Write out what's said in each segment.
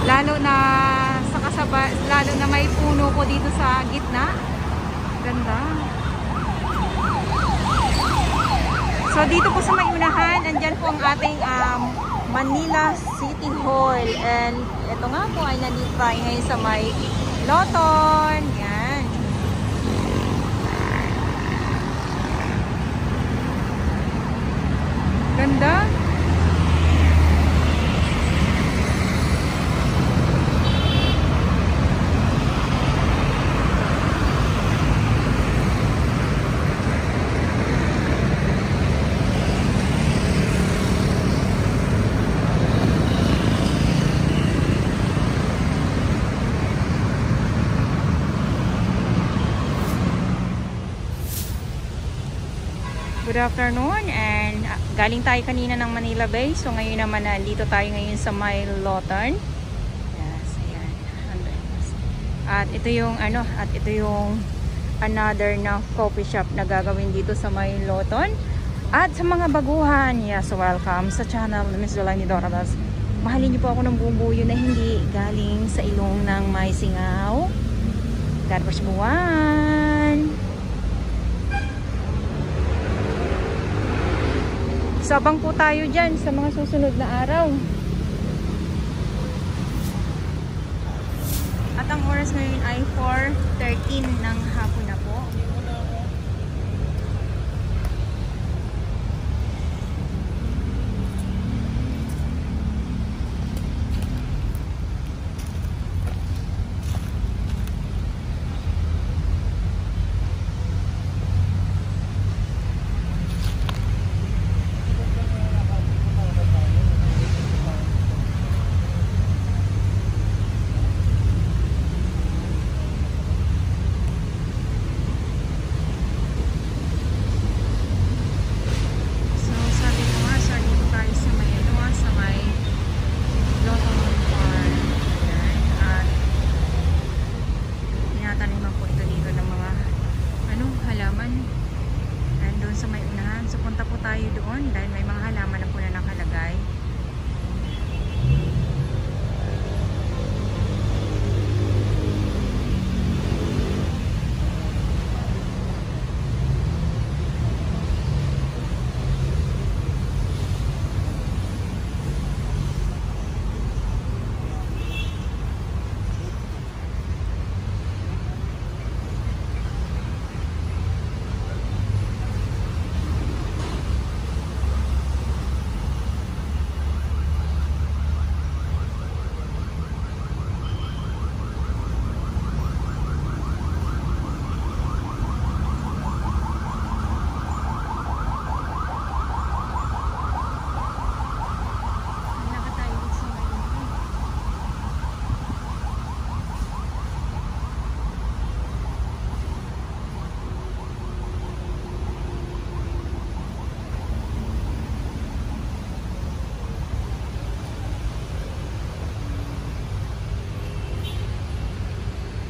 Lalo na sa lalo na may puno po dito sa gitna. Ganda. So dito po sa may unahan, andyan po ang ating Manila City Hall. And ito nga po ay nandito tayo ngayon sa may Loton. Yan. Ganda. Good afternoon, and galing tayo kanina ng Manila Bay. So ngayon naman dito tayo ngayon sa may Loton. Yes, ayan. At ito yung another na coffee shop na gagawin dito sa may Loton. At sa mga baguhan, yes, welcome sa channel ni Miss Jolani Doradas. Mahalin niyo po ako ng buong buyo na hindi galing sa ilong ng may singaw. God bless buwan. Sabang po tayo dyan sa mga susunod na araw. At ang oras ngayon ay 4:13 ng hapon na po.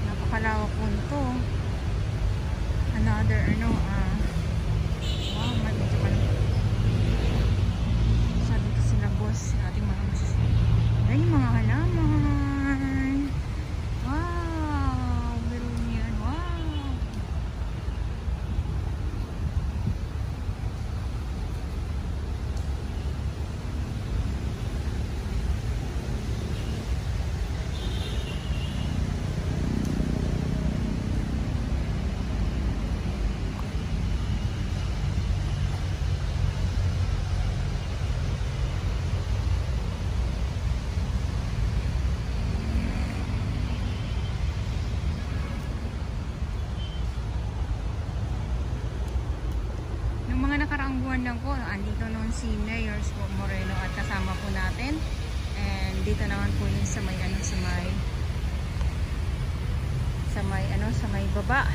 Napakalawak po nito. Another wow, medyo malaki. Sabi ko sila boss, ating mga masasaya. Ayan yung mga halaman. Wow, biro niyan. Wow. Nakaraang buwan lang po, andito noon si Mayor Moreno at kasama po natin. And dito naman po yun sa may sa may baba.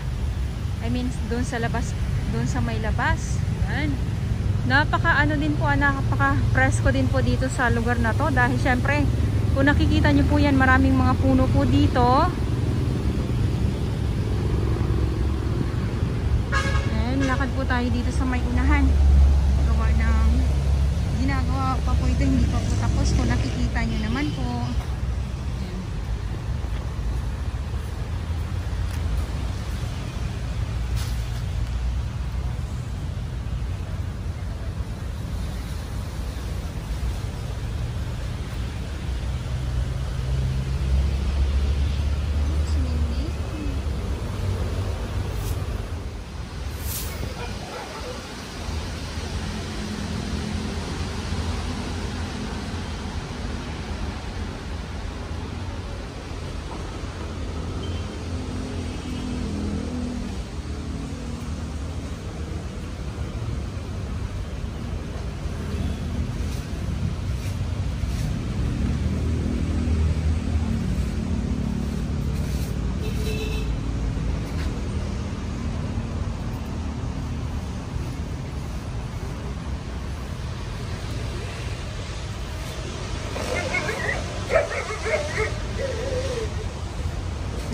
I mean, doon sa labas, doon sa may labas. Yan. Napaka presko din po dito sa lugar na to dahil syempre, kung nakikita niyo po yan, maraming mga puno po dito. Lakad po tayo dito sa may unahan. Gawa ng ginagawa pa po ito, hindi pa po tapos. Kung nakikita nyo naman po. Ayan.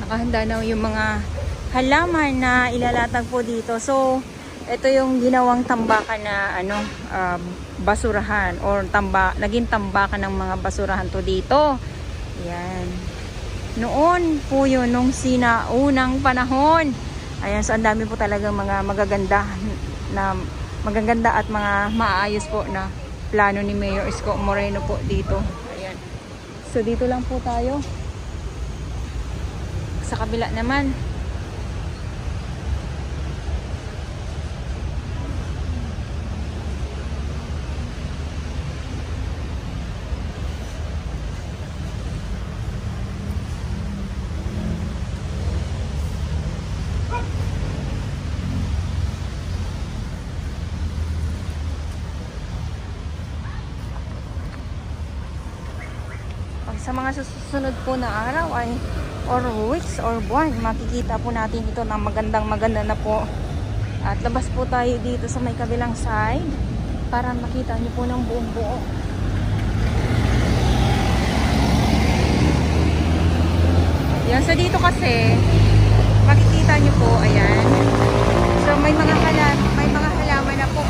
nakahanda na yung mga halaman na ilalatag po dito. So, ito yung ginawang tambakan na basurahan or naging tambakan ng mga basurahan to dito. Yan. Noon po yun, nung sinaunang panahon. Ayan, so ang dami po talagang mga magaganda at mga maayos po na plano ni Mayor Isko Moreno po dito. Ayan. So dito lang po tayo. Sa kabila naman. Sa mga susunod po na araw ay or weeks or buwan, makikita po natin ito na maganda na po. At labas po tayo dito sa may kabilang side para makita niyo po ng buong buo. Yan, so dito kasi makikita niyo po, ayan. So may mga halaman na po.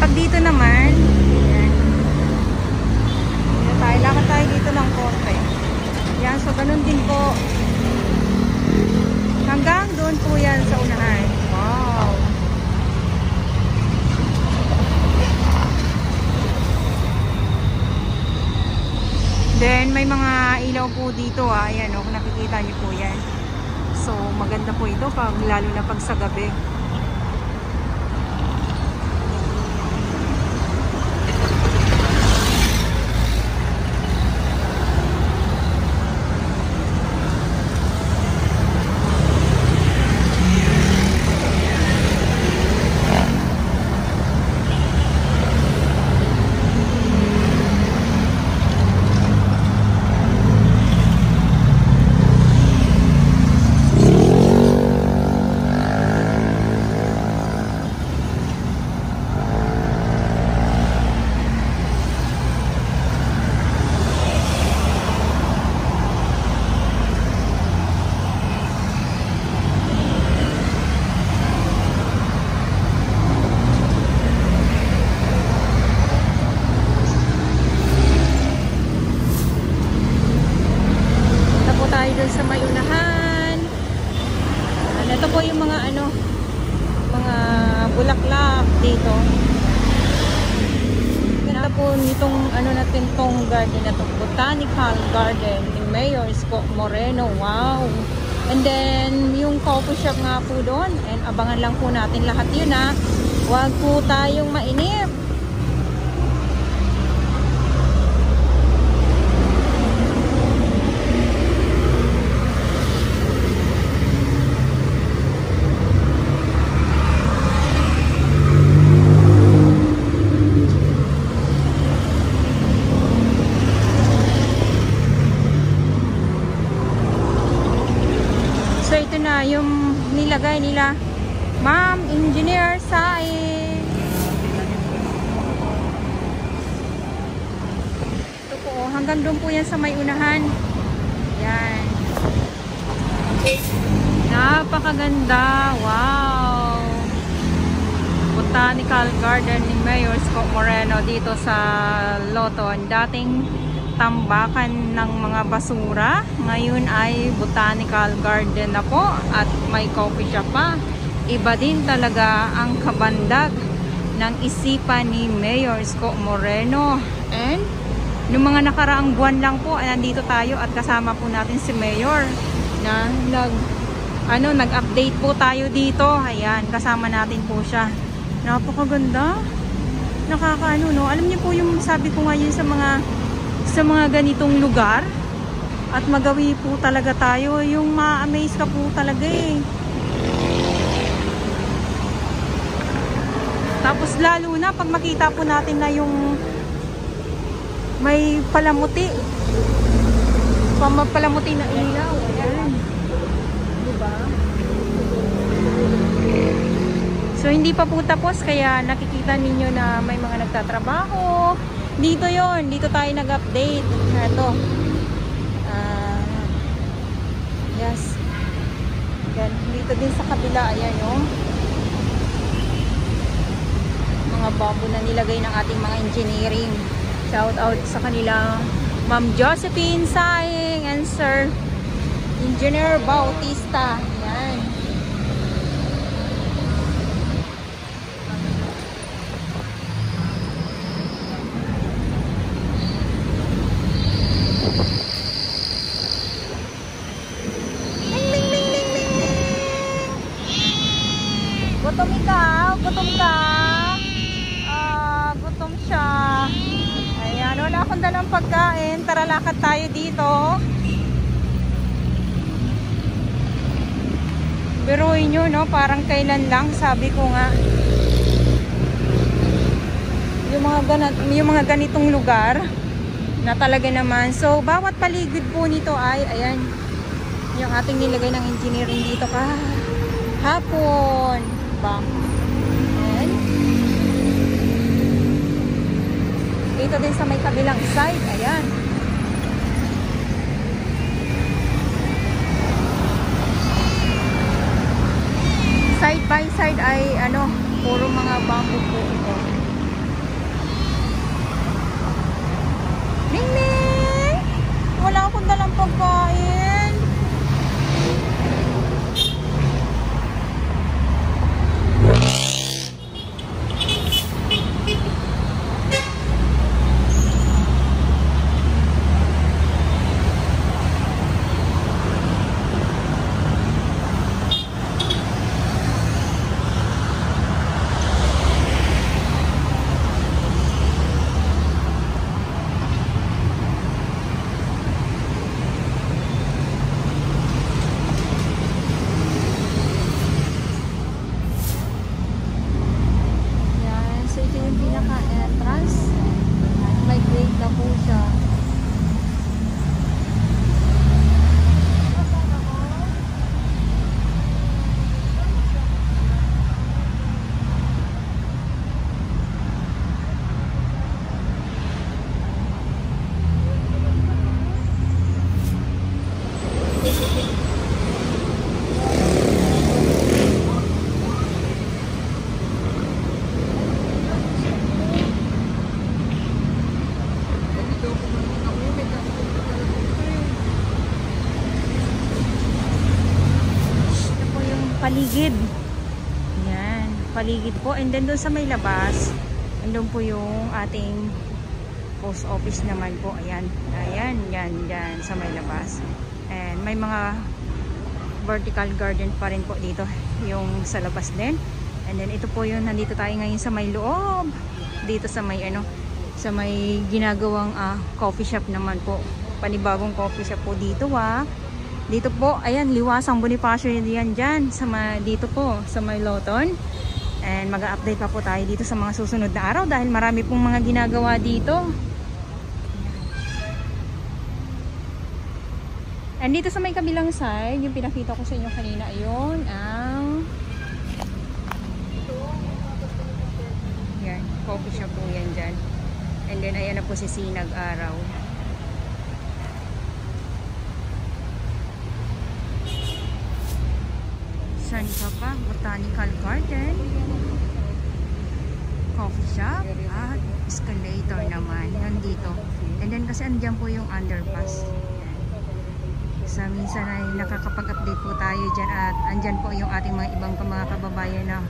Dito naman, ayan. Lakad tayo dito ng konti. Yan, so ganun din po. Hanggang doon po yan sa unahan. Wow! Then, may mga ilaw po dito. Ayan, kung nakikita niyo po yan. So, maganda po ito lalo na pag sa gabi. Sa may unahan. Ito po yung mga mga bulaklak dito. Ganda po nitong natin tong garden na to, Botanical Garden ni Mayor Isko Moreno. Wow! And then yung coffee shop nga po doon, and abangan lang po natin lahat yun ha. Huwag po tayong mainip. Yung nilagay nila, Ma'am Engineer Sai. Ito po, hanggang doon po yan sa may unahan. Yan. Napakaganda. Wow. Botanical Garden ni Mayor Isko Moreno dito sa Loton. Dating tambakan ng mga basura, ngayon ay botanical garden na po at may coffee shop pa. Iba din talaga ang kabandag ng isipan ni Mayor Isko Moreno. And Noong mga nakaraang buwan lang po, nandito tayo at kasama po natin si Mayor na nag-update po tayo dito. Ayan, kasama natin po siya. Napakaganda. Nakakaano, no? Alam niyo po yung sabi ko ngayon sa mga ganitong lugar at magawi po talaga tayo. Yung ma-amaze ka po talaga eh. Tapos lalo na pag makita po natin na yung may palamuti. Palamuti na ilaw. Ayan. Diba? So hindi pa po tapos kaya nakikita ninyo na may mga nagtatrabaho. Dito yon, dito tayo nag-update. Ito. Yes. Yan. Dito din sa kabila, ayan yung mga bamboo na nilagay ng ating mga engineering. Shout out sa kanila, Ma'am Josephine Saing and Sir Engineer Bautista. Yan. Gutom ikaw? Gutom ka? Gutom siya. Ayan, wala akong dalang pagkain. Tara, lakad tayo dito. Biruin nyo, no? Parang kailan lang, sabi ko nga. Yung mga ganitong lugar na talaga naman. So, bawat paligid po nito ay, ayan, yung ating nilagay ng engineering dito hapon. Ba? Ayan. Dito din sa may kabilang side. Ayan. Side by side ay puro mga bamboo po ito. Ning! Wala akong dalang pagkain. Paligid. Yan, paligid po. And then doon sa may labas, andun po yung ating post office naman po. Ayan, ayan, yan sa may labas. And may mga vertical garden pa rin po dito, yung sa labas din. And then ito po yung nandito tayo ngayon sa may loob. Dito sa may sa may ginagawang coffee shop naman po. Panibagong coffee shop po dito Dito po, ayan, Liwasang Bonifacio yan dyan. Dito po, sa may Loton. And mag-update pa po tayo dito sa mga susunod na araw dahil marami pong mga ginagawa dito. And dito sa may kabilang side, yung pinakita ko sa inyo kanina, ayun, yan, coffee shop po yan dyan. And then, ayan na po si Sinag Araw. Saan ka pa? Botanical Garden, coffee shop, at escalator naman nandito. And then kasi andyan po yung underpass. So minsan ay nakakapag-update po tayo dyan at andyan po yung ating mga ibang mga kababayan na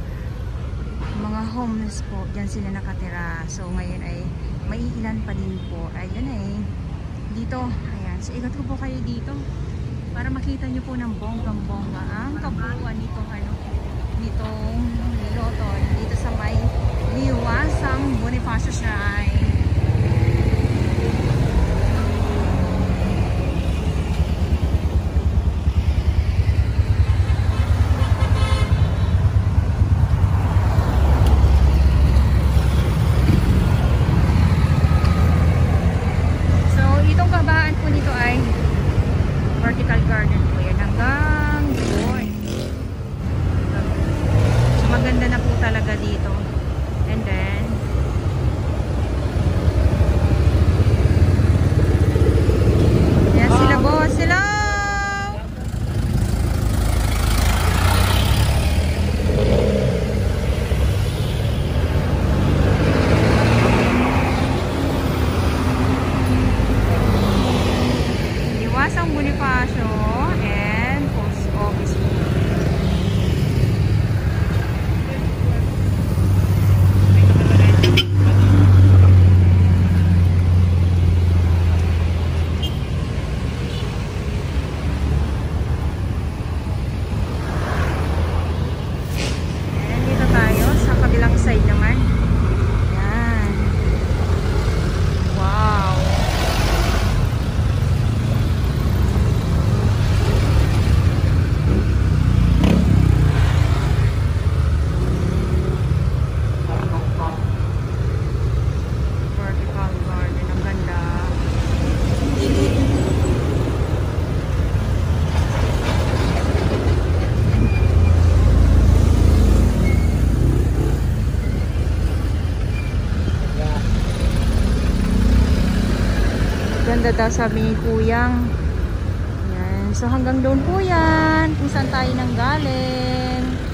mga homeless po, dyan sila nakatira. So ngayon ay maiilan pa din po. Ayun eh, dito, ayan. So ikot ko po kayo dito para makita nyo po ng bonggang-bongga ang kabuuan nitong nitong Loton dito sa may Liwasang Bonifacio Shrine. Vertical garden po yan hanggang doon. So maganda na po talaga dito. And then yan sila boss. Hello! Liwasang Bonifacio and Post Office. And dito tayo sa kabilang side naman. Yan. Wow. Ganda daw sabi ni Kuyang. Yan. So hanggang doon po yan. Kung saan tayo nang galing.